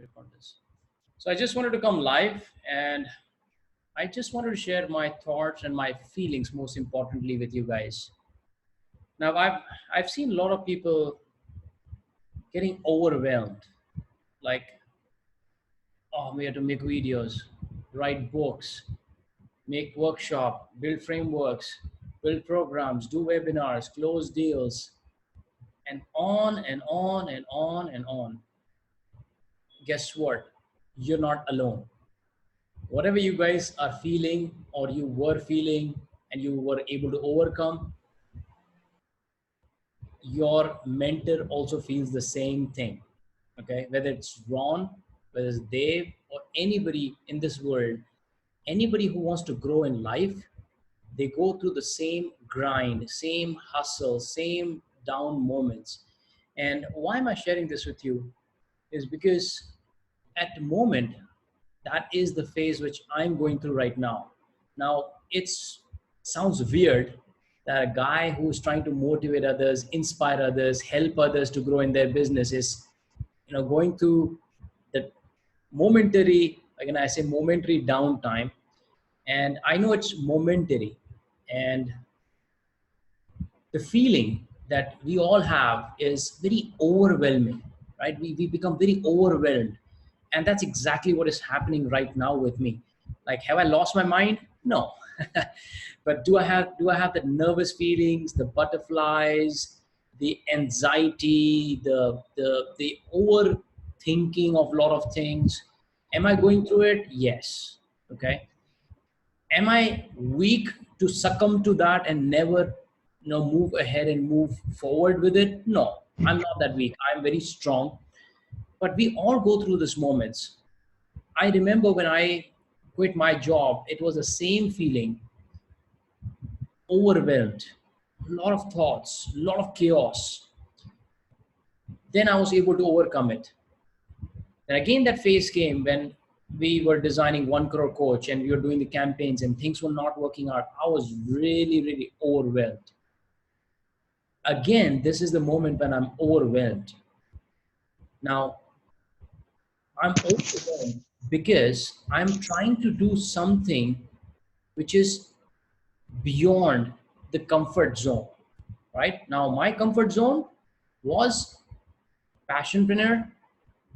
record this. So I just wanted to come live, and I just wanted to share my thoughts and my feelings, most importantly, with you guys. Now, I've seen a lot of people getting overwhelmed, like, oh, we have to make videos, write books, make workshop, build frameworks, build programs, do webinars, close deals, and on and on and on and on. Guess what? You're not alone. Whatever you guys are feeling or you were feeling and you were able to overcome, your mentor also feels the same thing. Okay, whether it's Ron, whether it's Dave, or anybody in this world, anybody who wants to grow in life, they go through the same grind, same hustle, same down moments. And why am I sharing this with you is because at the moment, that is the phase which I'm going through right now. Now, sounds weird that a guy who's trying to motivate others, inspire others, help others to grow in their business is, going through the momentary, again, I say momentary downtime. And I know it's momentary. And the feeling that we all have is very overwhelming, right? We become very overwhelmed. And that's exactly what is happening right now with me. Like, have I lost my mind? No. But do I have the nervous feelings, the butterflies, the anxiety, the overthinking of a lot of things? Am I going through it? Yes. Okay. Am I weak to succumb to that and never move ahead and move forward with it? No, I'm not that weak. I'm very strong. But we all go through these moments. I remember when I quit my job, it was the same feeling, overwhelmed, a lot of thoughts, a lot of chaos. Then I was able to overcome it. And again, that phase came when we were designing 1 crore coach and we were doing the campaigns and things were not working out. I was really, really overwhelmed. Again, this is the moment when I'm overwhelmed. Now, I'm overwhelmed because I'm trying to do something which is beyond the comfort zone, right? Now, my comfort zone was passionpreneur,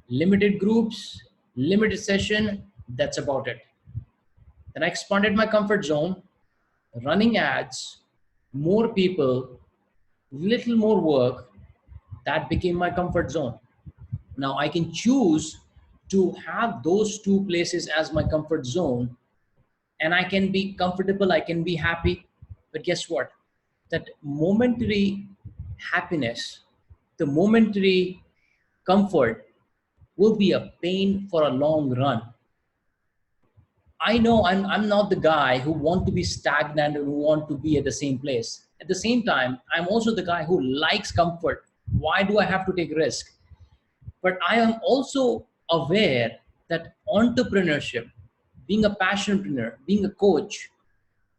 limited groups, limited session. That's about it. Then I expanded my comfort zone, running ads, more people, little more work. That became my comfort zone. Now I can choose to have those two places as my comfort zone, and I can be comfortable, I can be happy. But guess what? That momentary happiness, the momentary comfort will be a pain for a long run. I know I'm not the guy who want to be stagnant and who want to be at the same place. At the same time, I'm also the guy who likes comfort. Why do I have to take risk? But I am also aware that entrepreneurship, being a passionpreneur, being a coach,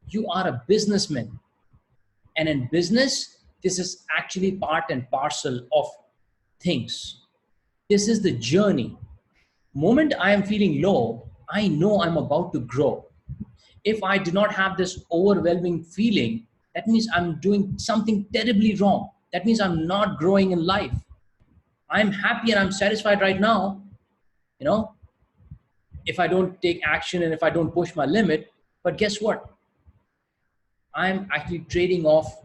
you are a businessman. And in business, this is actually part and parcel of things. This is the journey. Moment I am feeling low, I know I'm about to grow. If I do not have this overwhelming feeling, that means I'm doing something terribly wrong. That means I'm not growing in life. I'm happy and I'm satisfied right now, if I don't take action and if I don't push my limit. But guess what? I'm actually trading off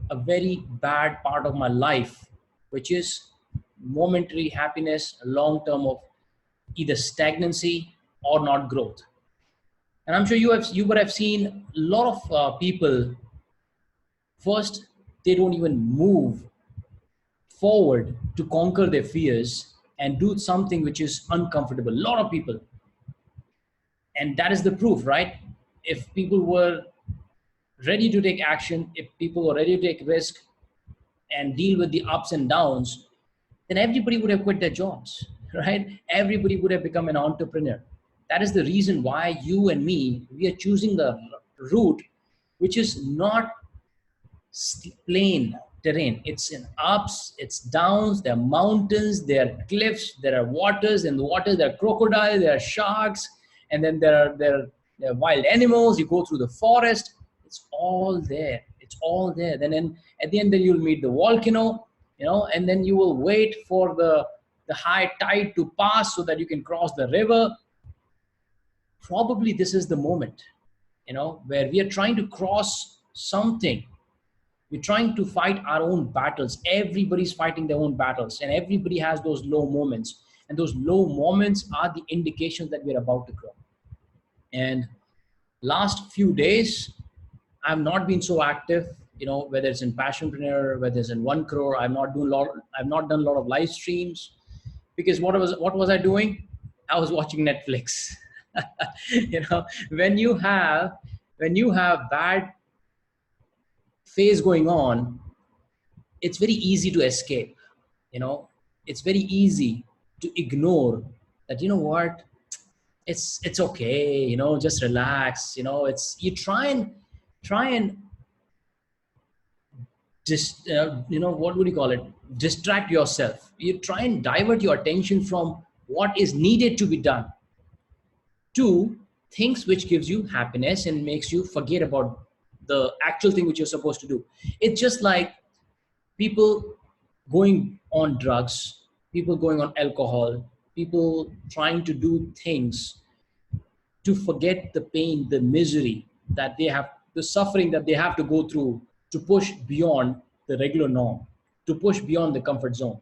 a very bad part of my life, which is momentary happiness, long term of either stagnancy or not growth. And I'm sure you would have seen a lot of people, first, they don't even move forward to conquer their fears and do something which is uncomfortable. A lot of people. And that is the proof, right? If people were ready to take action, if people were ready to take risk and deal with the ups and downs, then everybody would have quit their jobs, right? Everybody would have become an entrepreneur. That is the reason why you and me, we are choosing the route which is not plain, terrain. It's in ups, it's downs, there are mountains, there are cliffs, there are waters. In the waters, there are crocodiles, there are sharks, and then there are wild animals. You go through the forest. It's all there. It's all there. Then at the end, then you'll meet the volcano, and then you will wait for the high tide to pass so that you can cross the river. Probably this is the moment, where we are trying to cross something. We're trying to fight our own battles. Everybody's fighting their own battles, and everybody has those low moments. And those low moments are the indications that we're about to grow. And last few days, I've not been so active, whether it's in Passionpreneur, whether it's in 1 Crore. I've not done a lot of live streams, because what was I doing? I was watching Netflix. When you have bad phase going on, it's very easy to escape. It's very easy to ignore that. You know what? It's okay. Just relax. You try and just what would you call it? Distract yourself. You try and divert your attention from what is needed to be done to things which gives you happiness and makes you forget about the actual thing which you're supposed to do. It's just like people going on drugs, people going on alcohol, people trying to do things to forget the pain, the misery that they have, the suffering that they have to go through, to push beyond the regular norm, to push beyond the comfort zone.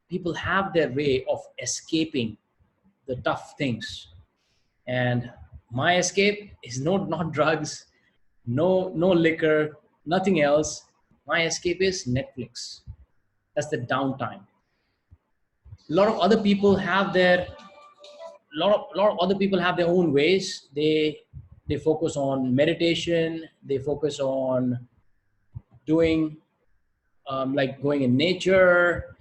People have their way of escaping the tough things. And my escape is not drugs, no liquor, nothing else. My escape is Netflix. That's the downtime. A lot of other people have their lot of other people have their own ways. They focus on meditation. They focus on doing like going in nature.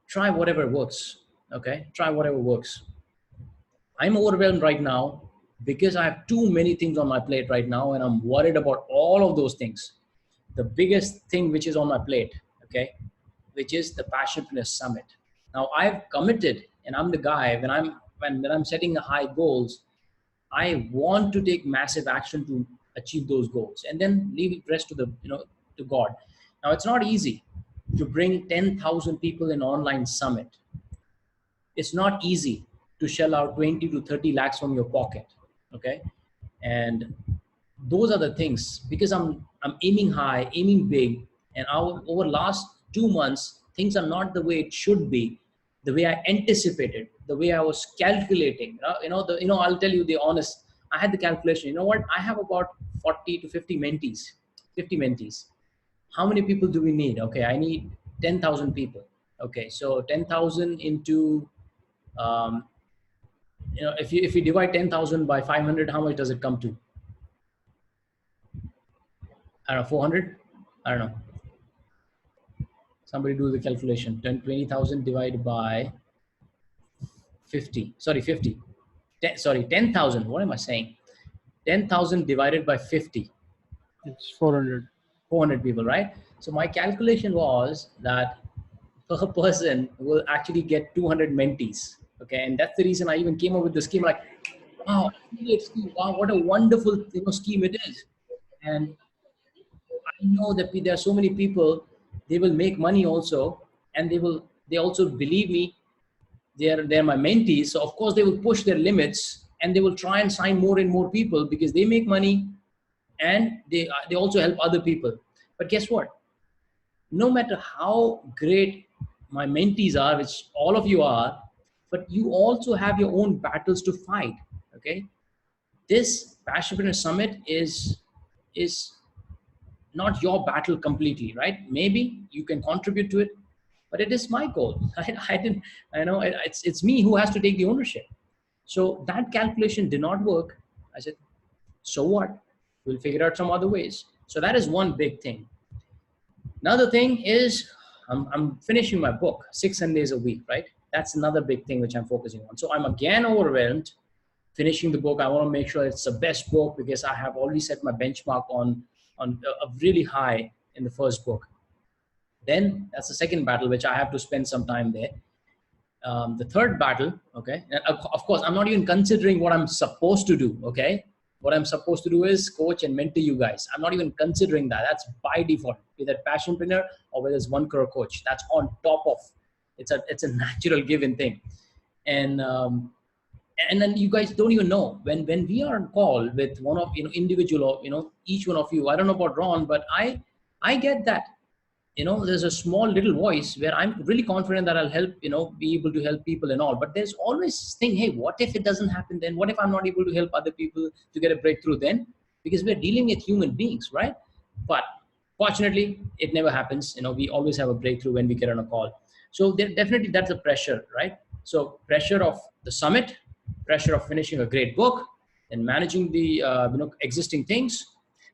Try whatever works. Okay, try whatever works. I'm overwhelmed right now because I have too many things on my plate right now, and I'm worried about all of those things. The biggest thing which is on my plate, okay, which is the Passionpreneur Summit. Now I've committed, and I'm the guy when I'm setting the high goals, I want to take massive action to achieve those goals, and then leave the rest to to God. Now it's not easy to bring 10,000 people in online summit. It's not easy to shell out 20 to 30 lakhs from your pocket. Okay. And those are the things, because I'm aiming high, aiming big. And over last 2 months, things are not the way it should be, the way I anticipated, the way I was calculating. I'll tell you the honest, I had the calculation. You know what? I have about 40 to 50 mentees, 50 mentees. How many people do we need? Okay. I need 10,000 people. Okay. So 10,000 into, if you divide 10,000 by 500, how much does it come to? I don't know, 400? I don't know. Somebody do the calculation. 20,000 divided by 50. Sorry, 50. 10,000. What am I saying? 10,000 divided by 50. It's 400. 400 people, right? So my calculation was that per person will actually get 200 mentees. Okay, and that's the reason I even came up with the scheme. Like, wow, wow, what a wonderful scheme it is. And I know that there are so many people, they will make money also, and they also believe me. They're my mentees, so of course they will push their limits, and they will try and sign more and more people because they make money, and they also help other people. But guess what? No matter how great my mentees are, which all of you are, but you also have your own battles to fight. Okay, this Passionpreneur Summit is not your battle completely, right? Maybe you can contribute to it, but it is my goal. It's me who has to take the ownership. So that calculation did not work. I said, so what? We'll figure out some other ways. So that is one big thing. Another thing is I'm finishing my book 6 Sundays a week, right? That's another big thing which I'm focusing on. So I'm again overwhelmed finishing the book. I want to make sure it's the best book because I have already set my benchmark on a really high, in the first book. Then that's the second battle, which I have to spend some time there. The third battle, okay, and of course, I'm not even considering what I'm supposed to do, okay? What I'm supposed to do is coach and mentor you guys. I'm not even considering that. That's by default, be that passionpreneur or whether it's 1 crore coach. That's on top of, it's a natural given thing. And then you guys don't even know when we are on call with one of, individual, or, each one of you. I don't know about Ron, but I get that, there's a small little voice where I'm really confident that I'll help, be able to help people and all. But there's always this thing, hey, what if it doesn't happen then? What if I'm not able to help other people to get a breakthrough then? Because we're dealing with human beings, right? But fortunately, it never happens. We always have a breakthrough when we get on a call. So there, definitely that's the pressure, right? So pressure of the summit, pressure of finishing a great book, and managing the existing things.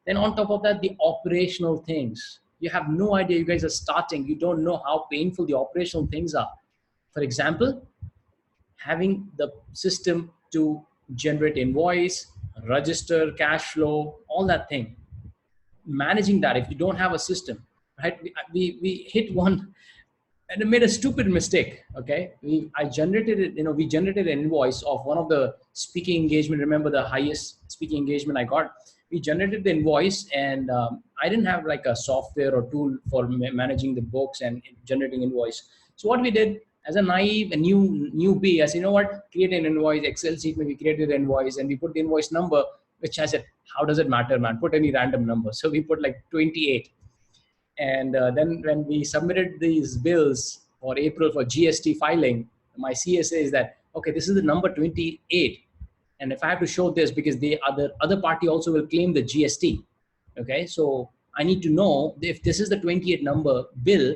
Then on top of that, the operational things. You have no idea. You guys are starting. You don't know how painful the operational things are. For example, having the system to generate invoice, register, cash flow, all that thing. Managing that, if you don't have a system, right? We hit one and I made a stupid mistake. Okay, I generated it. We generated an invoice of one of the speaking engagement. Remember the highest speaking engagement I got? We generated the invoice, and I didn't have like a software or tool for managing the books and generating invoice. So what we did, as a naive and newbie, I said, what? Create an invoice, Excel sheet. Maybe created an invoice, and we put the invoice number, which I said, how does it matter, man? Put any random number. So we put like 28. And then when we submitted these bills for April for GST filing, my CSA is that, okay, this is the number 28. And if I have to show this, because the other party also will claim the GST. Okay, so I need to know if this is the 28 number bill,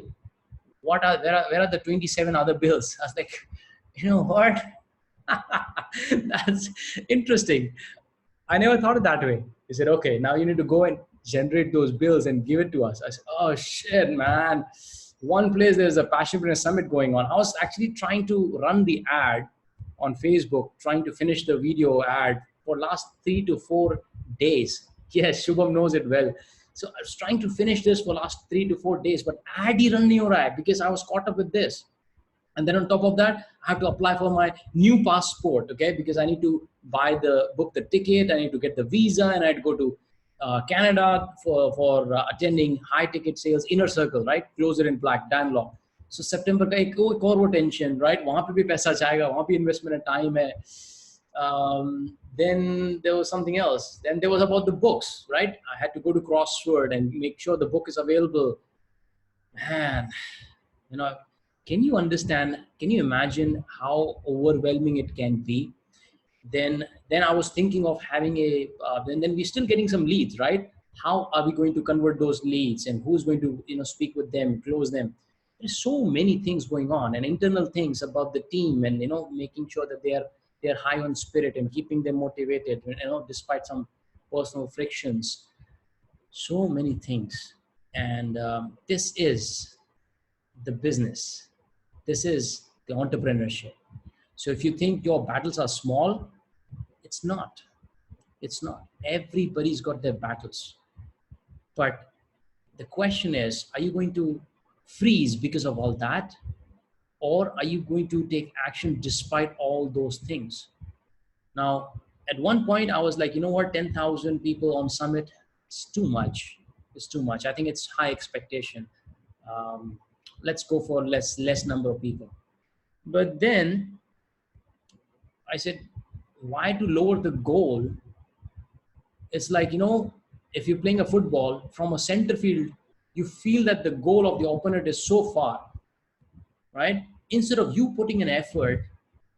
where are the 27 other bills? I was like, you know what? That's interesting. I never thought of that way. He said, okay, now you need to go and generate those bills and give it to us. I said, oh shit, man. One place there's a Passionpreneur Summit going on. I was actually trying to run the ad on Facebook, trying to finish the video ad for last 3 to 4 days. Yes, Shubham knows it well. So I was trying to finish this for last 3 to 4 days, but ad hi run nahi ho raha hai because I was caught up with this. And then on top of that, I have to apply for my new passport, okay? Because I need to book the ticket, I need to get the visa, and I had to go to Canada for attending high ticket sales, inner circle, right? Closer in black, Danlaw. So September का एक और वो tension, right? वहाँ पे भी पैसा जाएगा, वहाँ भी investment and time है. Then there was something else. Then there was about the books, right? I had to go to Crossword and make sure the book is available. Man, can you understand? Can you imagine how overwhelming it can be? Then I was thinking of having then we're still getting some leads, right? How are we going to convert those leads, and who's going to speak with them, close them? There's so many things going on, and internal things about the team, and making sure that they're high on spirit and keeping them motivated, despite some personal frictions. So many things, and this is the business. This is the entrepreneurship. So if you think your battles are small, it's not. It's not. Everybody's got their battles. But the question is, are you going to freeze because of all that? Or are you going to take action despite all those things? Now, at one point I was like, 10,000 people on Summit, it's too much. It's too much. I think it's high expectation. Let's go for less number of people. But then I said, why to lower the goal? It's like, if you're playing a football from a center field, you feel that the goal of the opponent is so far, right? Instead of you putting an effort,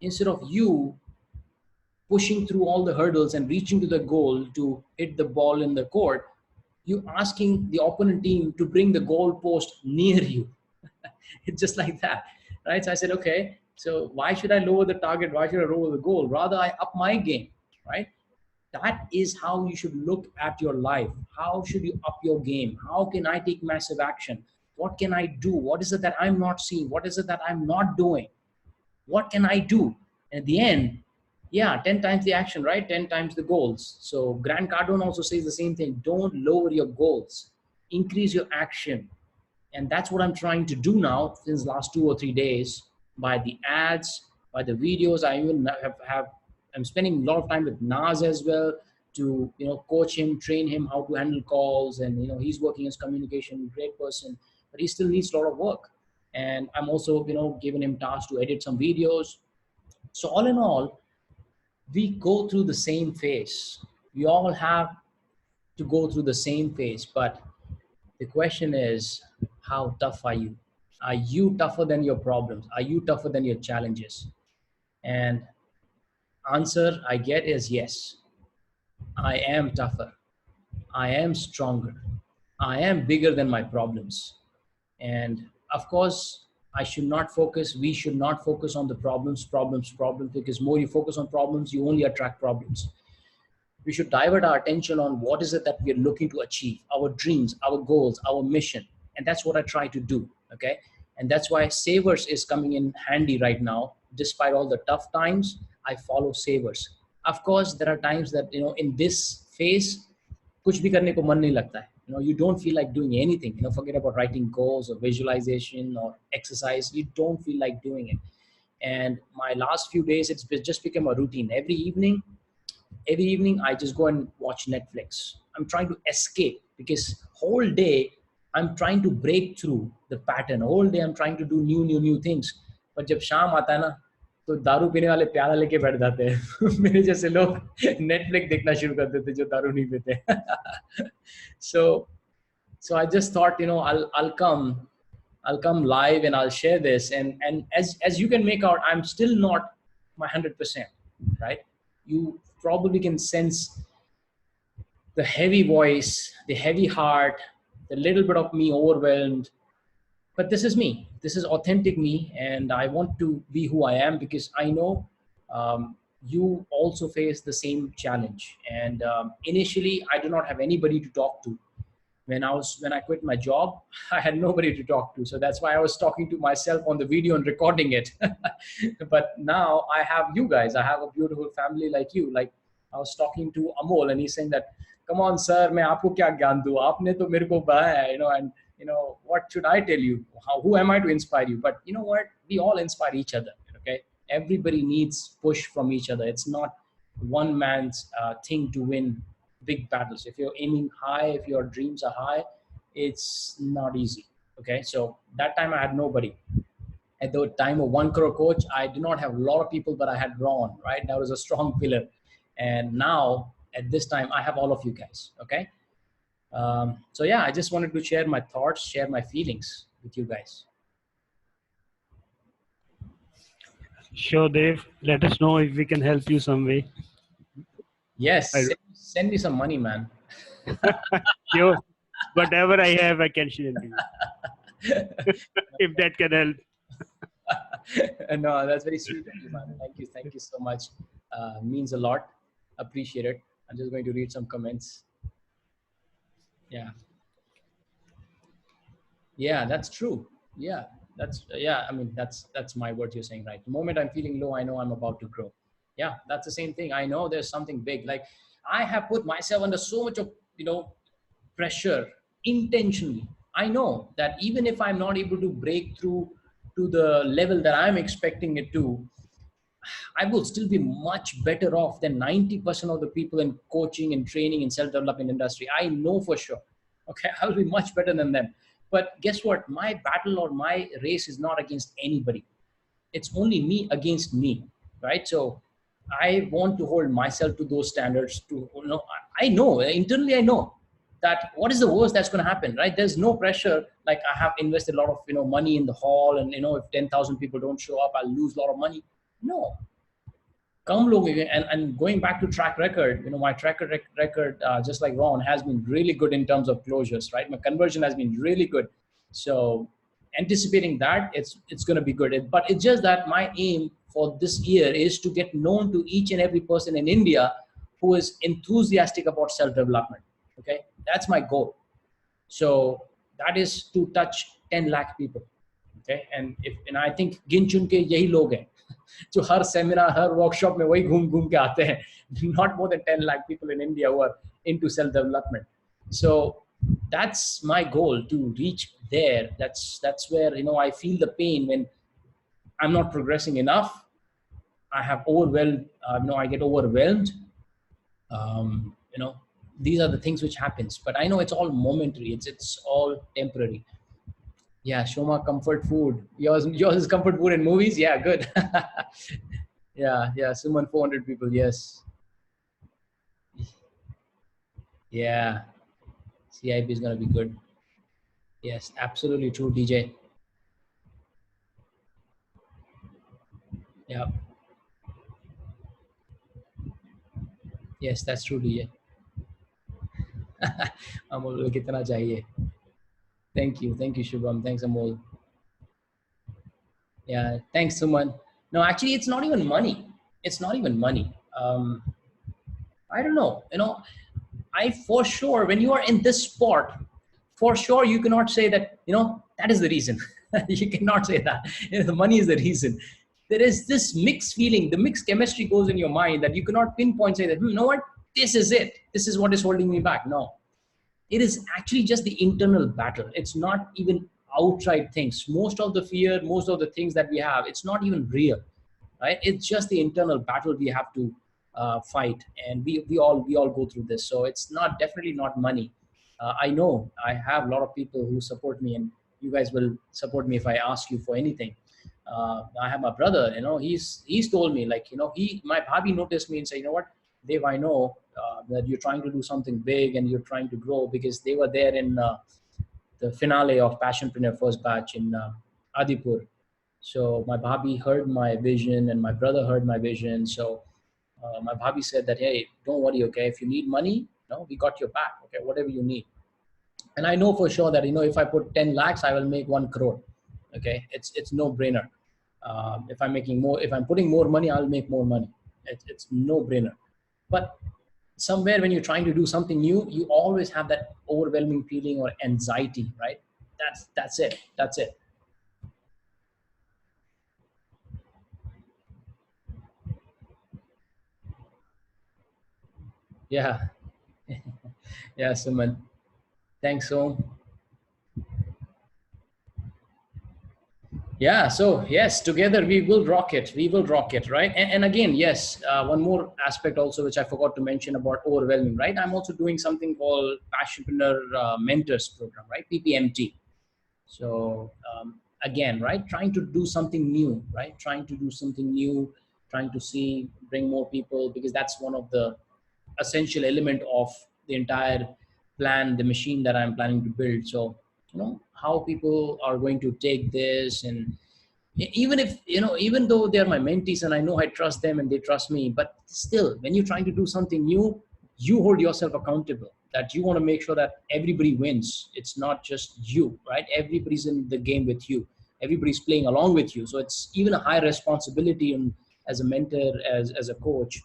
instead of you pushing through all the hurdles and reaching to the goal to hit the ball in the court, you asking the opponent team to bring the goal post near you. It's just like that, right? So I said, okay, so why should I lower the target? Why should I lower the goal? Rather, I up my game, right? That is how you should look at your life. How should you up your game? How can I take massive action? What can I do? What is it that I'm not seeing? What is it that I'm not doing? What can I do? And at the end, 10 times the action, right? 10 times the goals. So Grant Cardone also says the same thing. Don't lower your goals. increase your action. And that's what I'm trying to do now since last 2 or 3 days, by the ads, by the videos. I even I'm spending a lot of time with Nas as well to, coach him, train him how to handle calls. And, he's working as communication, great person, but he still needs a lot of work. And I'm also, giving him tasks to edit some videos. So all in all, we go through the same phase. We all have to go through the same phase, but the question is, how tough are you? Are you tougher than your problems? Are you tougher than your challenges? And answer I get is yes. I am tougher. I am stronger. I am bigger than my problems. And of course, we should not focus on the problems, because more you focus on problems, you only attract problems. We should divert our attention on what is it that we are looking to achieve, our dreams, our goals, our mission. And that's what I try to do. Okay. And that's why Savers is coming in handy right now. Despite all the tough times, I follow Savers. Of course, there are times that, in this phase, कुछ भी करने को मन नहीं लगता है. You don't feel like doing anything. Forget about writing goals or visualization or exercise. You don't feel like doing it. And my last few days, it's just become a routine. Every evening I just go and watch Netflix. I'm trying to escape, because whole day I'm trying to break through the pattern. Whole day I'm trying to do new things. But जब शाम आता है ना, तो दारू पीने वाले प्याला लेके बैठ जाते हैं. मेरे जैसे लोग Netflix देखना शुरू कर देते जो दारू नहीं पीते. So I just thought, I'll come live and I'll share this. And as you can make out, I'm still not my 100%, right? You probably can sense the heavy voice, the heavy heart, the little bit of me overwhelmed. But this is me. This is authentic me. And I want to be who I am, because I know you also face the same challenge. And initially, I do not have anybody to talk to. When I quit my job, I had nobody to talk to. So that's why I was talking to myself on the video and recording it. But now I have you guys. I have a beautiful family like you. Like I was talking to Amol, and he's saying that, come on, sir, मैं आपको क्या ज्ञान दूँ? आपने तो मेरे को बताया, and what should I tell you? Who am I to inspire you? But you know what? We all inspire each other. Okay, everybody needs push from each other. It's not one man's thing to win big battles. If you're aiming high, if your dreams are high, it's not easy. Okay, so that time I had nobody. At the time of 1 crore coach, I did not have a lot of people, but I had Ron, right? That was a strong pillar. And now at this time, I have all of you guys. Okay, so yeah, I just wanted to share my thoughts, share my feelings with you guys. Sure, Dave. Let us know if we can help you some way. Yes, send me some money, man. Sure. Whatever I have, I can share with you. If that can help. No, that's very sweet of you, man. Thank you so much. Means a lot. Appreciate it. I'm just going to read some comments. Yeah, that's true. Yeah, I mean, that's my words you're saying, right? The moment I'm feeling low, I know I'm about to grow. Yeah, that's the same thing. I know there's something big. Like I have put myself under so much of, pressure intentionally. I know that even if I'm not able to break through to the level that I'm expecting it to, I will still be much better off than 90% of the people in coaching and training and self-development industry. I know for sure. Okay, I'll be much better than them. But guess what? My battle or my race is not against anybody. It's only me against me, right? So I want to hold myself to those standards. I know internally, I know that what is the worst that's going to happen, right? There's no pressure. Like I have invested a lot of money in the hall, and if 10,000 people don't show up, I'll lose a lot of money. No, come look again. And going back to track record, my track record, just like Ron, has been really good in terms of closures, right? My conversion has been really good. So anticipating that, it's going to be good. But it's just that my aim for this year is to get known to each and every person in India who is enthusiastic about self-development. Okay, that's my goal. So that is to touch 10 lakh people. Okay, and I think गिन चुन के यही लोग हैं जो हर seminar, हर workshop में वही घूम के आते हैं. Not more than 10 lakh people in India who are into self-development. So that's my goal, to reach there. That's where, I feel the pain when I'm not progressing enough. I have overwhelmed, I get overwhelmed. um, you know these are the things which happens, but I know it's all momentary, it's all temporary. Yeah, Shoma, comfort food. Yours is comfort food in movies. Yeah, good. Yeah, Suman, 400 people. Yes. Yeah, CIP is gonna be good. Yes, absolutely true, DJ. Yeah, yes, that's true, DJ. Amol को कितना चाहिए? Thank you, Shubham. Thanks, Amol. Yeah, thanks, Suman. No, actually, it's not even money. It's not even money. I don't know. I for sure, when you are in this sport, for sure you cannot say that, that is the reason. You cannot say that. The money is the reason. There is this mixed feeling, the mixed chemistry goes in your mind that you cannot pinpoint, say that, you know what, this is it. This is what is holding me back. No, it is actually just the internal battle. It's not even outright things. Most of the fear, most of the things that we have, it's not even real, right? It's just the internal battle we have to fight, and we all go through this. So it's not, definitely not money. I know I have a lot of people who support me, and you guys will support me if I ask you for anything. I have my brother, he's told me, like, he my bhabhi noticed me and said, you know what, Dev, I know that you're trying to do something big and you're trying to grow, because they were there in the finale of Passionpreneur first batch in Adipur. So my bhabhi heard my vision and my brother heard my vision. So my bhabhi said that, hey, don't worry, okay, if you need money, we got your back, okay, whatever you need. And I know for sure that, if I put 10 lakhs, I will make 1 crore. Okay, it's no brainer. If I'm putting more money, I'll make more money. It's no brainer. But somewhere when you're trying to do something new, you always have that overwhelming feeling or anxiety, right? That's it. Yeah. Yeah, Suman. Thanks, so. Yeah, so yes, together we will rock it. We will rock it, right? And again, yes, one more aspect also which I forgot to mention about overwhelming, right? I'm also doing something called Passionpreneur Mentors Program, right? PPMT. So again, right, trying to do something new, right? Trying to do something new, trying to bring more people, because that's one of the essential element of the entire plan, the machine that I'm planning to build. So how people are going to take this, and even if, even though they're my mentees and I know I trust them and they trust me, but still, when you're trying to do something new, you hold yourself accountable, that you want to make sure that everybody wins. It's not just you, right? Everybody's in the game with you, everybody's playing along with you. So it's even a high responsibility, and as a mentor, as a coach,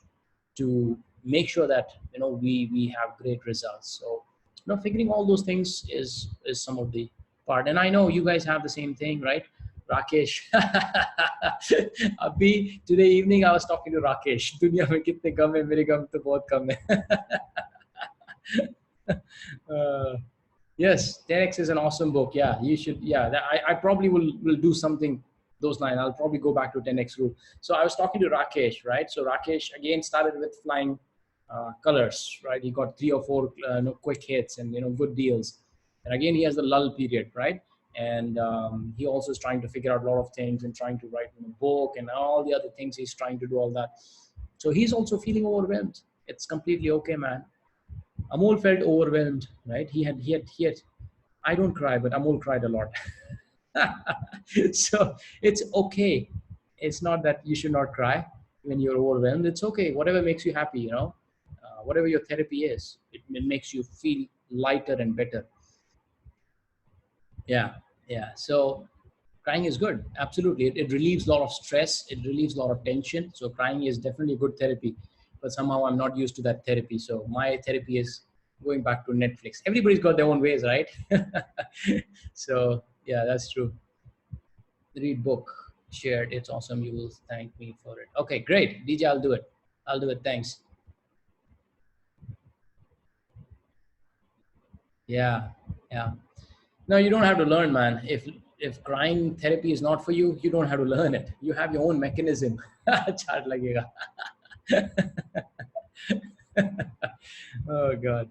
to make sure that we have great results. So figuring all those things is some of the part. And I know you guys have the same thing, right? Rakesh. अभी today evening I was talking to Rakesh. दुनिया में कितने गम है, मेरे गम तो बहुत कम है. uh, yes, 10x is an awesome book. Yeah, you should. Yeah, I probably will do something those lines. I'll probably go back to 10x rule. So I was talking to Rakesh, right? So Rakesh again started with flying colors, right? He got 3 or 4 quick hits and good deals, and again he has the lull period, right? And he also is trying to figure out a lot of things and trying to write a book and all the other things. He's trying to do all that. So he's also feeling overwhelmed. It's completely okay, man. Amol felt overwhelmed, right? He had. I don't cry, but Amol cried a lot. So it's okay. It's not that you should not cry when you're overwhelmed. It's okay. Whatever makes you happy, whatever your therapy is, it makes you feel lighter and better. Yeah, yeah. So crying is good. Absolutely, it relieves a lot of stress. It relieves a lot of tension. So crying is definitely good therapy. But somehow I'm not used to that therapy. So my therapy is going back to Netflix. Everybody's got their own ways, right? So yeah, that's true. Read book, shared. It's awesome. You will thank me for it. Okay, great. DJ, I'll do it. I'll do it. Thanks. Yeah. Yeah. No, you don't have to learn, man. If crying therapy is not for you, you don't have to learn it. You have your own mechanism. Chart lagega. Oh God.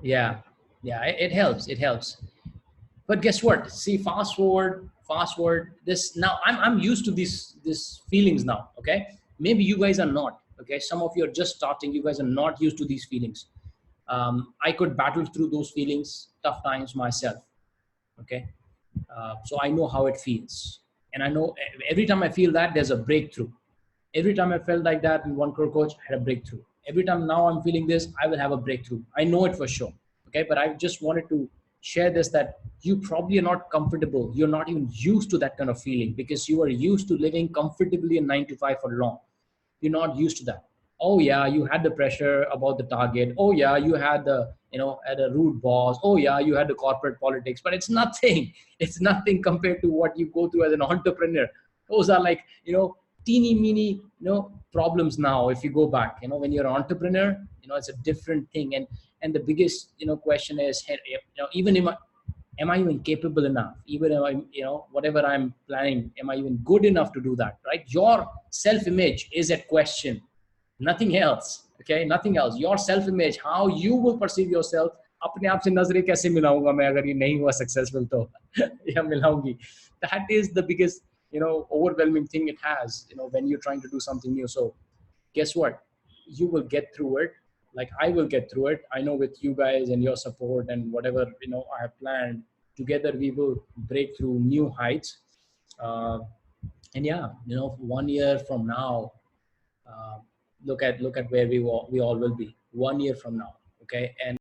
Yeah. Yeah. It helps. It helps. But guess what? See, fast forward. This now, I'm used to these feelings now. Okay. Maybe you guys are not. Okay. Some of you are just starting. You guys are not used to these feelings. I could battle through those feelings, tough times myself. Okay. So I know how it feels, and I know every time I feel that, there's a breakthrough. Every time I felt like that in One Crore Coach, I had a breakthrough. Every time now I'm feeling this, I will have a breakthrough. I know it for sure. Okay, but I just wanted to share this, that you probably are not comfortable. You're not even used to that kind of feeling because you are used to living comfortably in 9 to 5 for long. You're not used to that. Oh yeah, you had the pressure about the target. Oh yeah, you had the, had a rude boss. Oh yeah, you had the corporate politics, but it's nothing. It's nothing compared to what you go through as an entrepreneur. Those are like, teeny meeny, problems. Now if you go back, when you're an entrepreneur, it's a different thing. And the biggest, question is, hey, even if am I even capable enough? Even if I'm, whatever I'm planning, am I even good enough to do that? Right? Your self-image is at question. Nothing else. Okay, nothing else. Your self-image, how you will perceive yourself. अपने आप से नजरें कैसे मिलाऊंगा मैं अगर ये नहीं हुआ सक्सेसफुल तो या मिलाऊंगी. That is the biggest, overwhelming thing it has, when you're trying to do something new. So guess what? You will get through it. Like I will get through it. I know with you guys and your support and whatever, I have planned, together we will break through new heights. Uh, and yeah, 1 year from now, uh, look at where we all will be 1 year from now. Okay. And